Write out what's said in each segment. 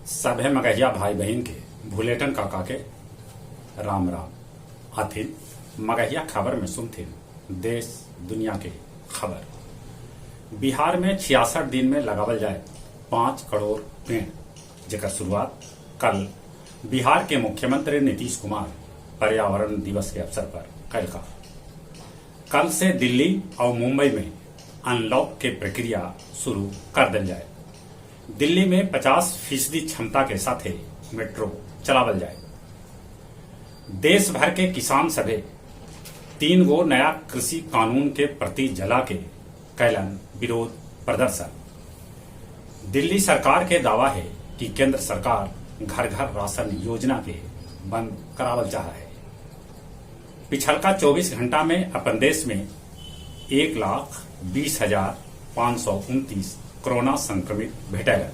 सभे मगहिया भाई बहन के भुलेटन काका के राम राम आथिन मगहिया खबर में सुनथिन देश दुनिया के खबर। बिहार में 66 दिन में लगावल जाए 5 करोड़ पेड़, जेकर शुरुआत कल बिहार के मुख्यमंत्री नीतीश कुमार पर्यावरण दिवस के अवसर पर कल। कल से दिल्ली और मुंबई में अनलॉक के प्रक्रिया शुरू कर दिल जाए। दिल्ली में 50% क्षमता के साथ मेट्रो चलावल जाए। देश भर के किसान सभे 3 गो नया कृषि कानून के प्रति जला के कैलन विरोध प्रदर्शन। दिल्ली सरकार के दावा है कि केंद्र सरकार घर घर राशन योजना के बंद करावल चाह है। पिछलका 24 घंटा में अपन देश में 1,20,529 कोरोना संक्रमित भेटल।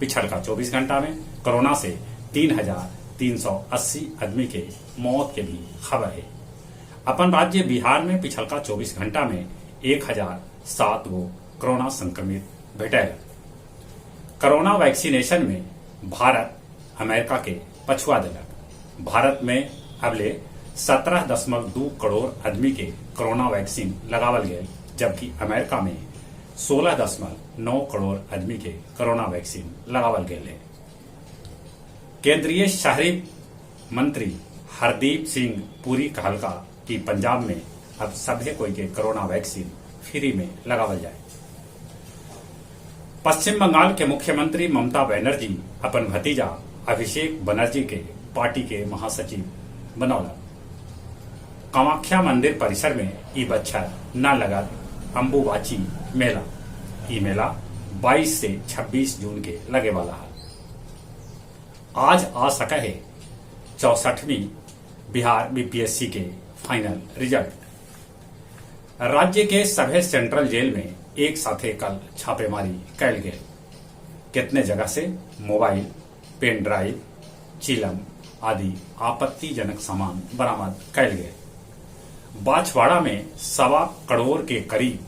पिछलका 24 घंटा में कोरोना से 3,380 आदमी के मौत के भी खबर है। अपन राज्य बिहार में पिछलका 24 घंटा में 1,007 गो कोरोना संक्रमित भेटल। कोरोना वैक्सीनेशन में भारत अमेरिका के पछुआ दिलक। भारत में अबले 17.2 करोड़ आदमी के कोरोना वैक्सीन लगावल गए, जबकि अमेरिका में 16.9 करोड़ आदमी के कोरोना वैक्सीन लगावल गए है। केंद्रीय शहरी मंत्री हरदीप सिंह पुरी कहलका कि पंजाब में अब सभे कोई के कोरोना वैक्सीन फ्री में लगावल जाए। पश्चिम बंगाल के मुख्यमंत्री ममता बनर्जी अपन भतीजा अभिषेक बनर्जी के पार्टी के महासचिव बनौला। कामाख्या मंदिर परिसर में ई बच्चर न लगा अम्बुबाची मेला। ई मेला 22 से 26 जून के लगे वाला है। आज आ सका है 64वीं बिहार बीपीएससी के फाइनल रिजल्ट। राज्य के सभे सेंट्रल जेल में एक साथे कल छापेमारी कैल गए। कितने जगह से मोबाइल, पेन ड्राइव, चिलम आदि आपत्तिजनक सामान बरामद कैल गए। बांछवाड़ा में 1.25 करोड़ के करीब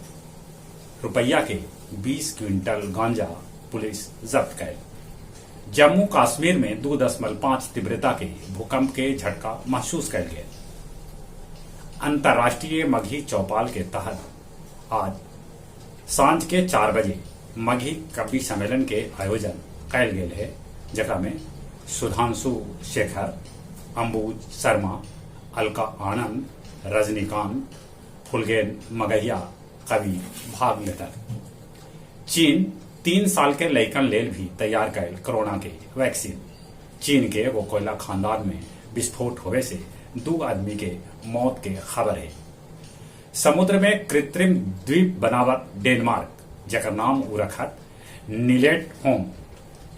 रुपया के 20 क्विंटल गांजा पुलिस जब्त कैल। जम्मू कश्मीर में 2.5 तीव्रता के भूकंप के झटका महसूस कैल गए। अंतर्राष्ट्रीय मगही चौपाल के तहत आज सांझ के 4 बजे मगही कवि सम्मेलन के आयोजन कैल गए है, जकरा में सुधांशु शेखर, अंबुज शर्मा, अलका आनंद, रजनीकांत, फुलगेन मगहिया कवि भाग लेता। चीन 3 साल के लइकन लेल भी तैयार कैल कोरोना के वैक्सीन। चीन के वो कोयला खानदान में विस्फोट होवे से 2 आदमी के मौत के खबर है। समुद्र में कृत्रिम द्वीप बनावत डेनमार्क, जकर नाम उ रखत नीलेट होम।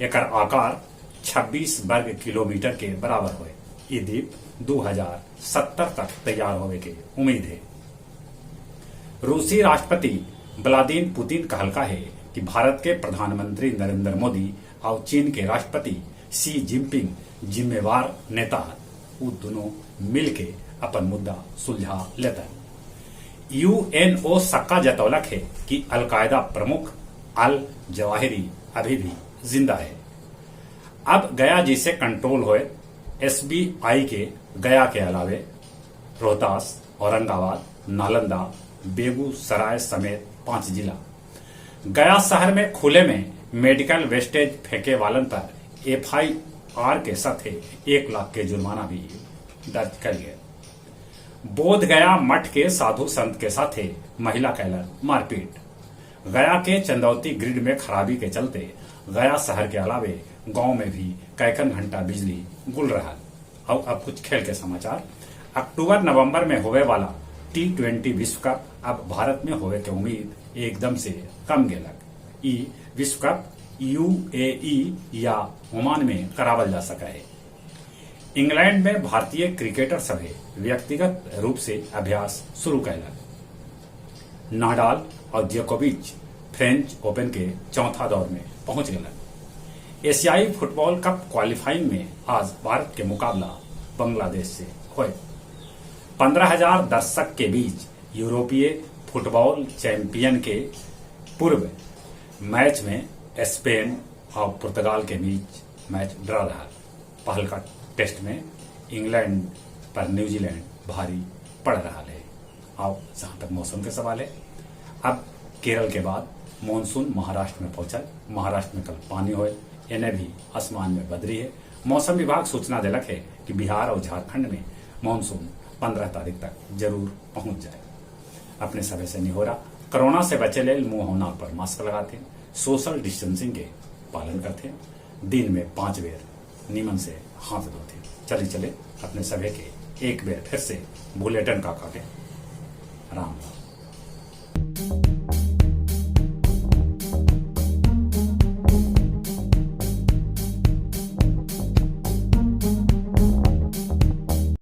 एकर आकार 26 वर्ग किलोमीटर के बराबर हुए। ये द्वीप 2070 तक तैयार होने की उम्मीद है। रूसी राष्ट्रपति व्लादिमीर पुतिन कहलका है कि भारत के प्रधानमंत्री नरेंद्र मोदी और चीन के राष्ट्रपति शी जिनपिंग जिम्मेवार नेता वो दोनों मिलके अपन मुद्दा सुलझा लेता। यूएनओ सक्का जतौलक है कि अलकायदा प्रमुख अल जवाहिरी अभी भी जिंदा है। अब गया जिसे कंट्रोल हुए एसबीआई के गया के अलावे रोहतास, औरंगाबाद, नालंदा, बेगूसराय समेत 5 जिला। गया शहर में खुले में मेडिकल वेस्टेज फेंके वालन पर एफआईआर के साथ 1 लाख के जुर्माना भी दर्ज कर गए। बोध गया मठ के साधु संत के साथ महिला कैलन मारपीट। गया के चंदौती ग्रिड में खराबी के चलते गया शहर के अलावे गांव में भी कैकन घंटा बिजली गुल रहा। और अब कुछ खेल के समाचार। अक्टूबर नवंबर में होवे वाला T20 विश्व कप अब भारत में होवे के उम्मीद एकदम से कम गेलक। ई विश्व कप यूएई या ओमान में करावल जा सका है। इंग्लैंड में भारतीय क्रिकेटर सभे व्यक्तिगत रूप से अभ्यास शुरू कैलक। नाडाल और जोकोविच फ्रेंच ओपन के चौथा दौर में पहुंच गए। एशियाई फुटबॉल कप क्वालिफाइंग में आज भारत के मुकाबला बांग्लादेश से हुए। 15,000 दर्शक के बीच यूरोपीय फुटबॉल चैंपियन के पूर्व मैच में स्पेन और पुर्तगाल के बीच मैच ड्रा रहा। पहल का टेस्ट में इंग्लैंड पर न्यूजीलैंड भारी पड़ रहा है। अब जहां तक मौसम के सवाल है, अब केरल के बाद मानसून महाराष्ट्र में पहुंचा। महाराष्ट्र में कल पानी होए, इन्हें भी आसमान में बदरी है। मौसम विभाग सूचना दिलक है कि बिहार और झारखंड में मानसून 15 तारीख तक जरूर पहुंच जाए। अपने समय से निहोरा, कोरोना से बचे ले मुंह और नाक पर मास्क लगाते, सोशल डिस्टेंसिंग के पालन करते, दिन में 5 बेर नीमन से हाथ धोते। चले अपने सभी के एक बेर फिर से बुलेटिन का काटे। राम राम।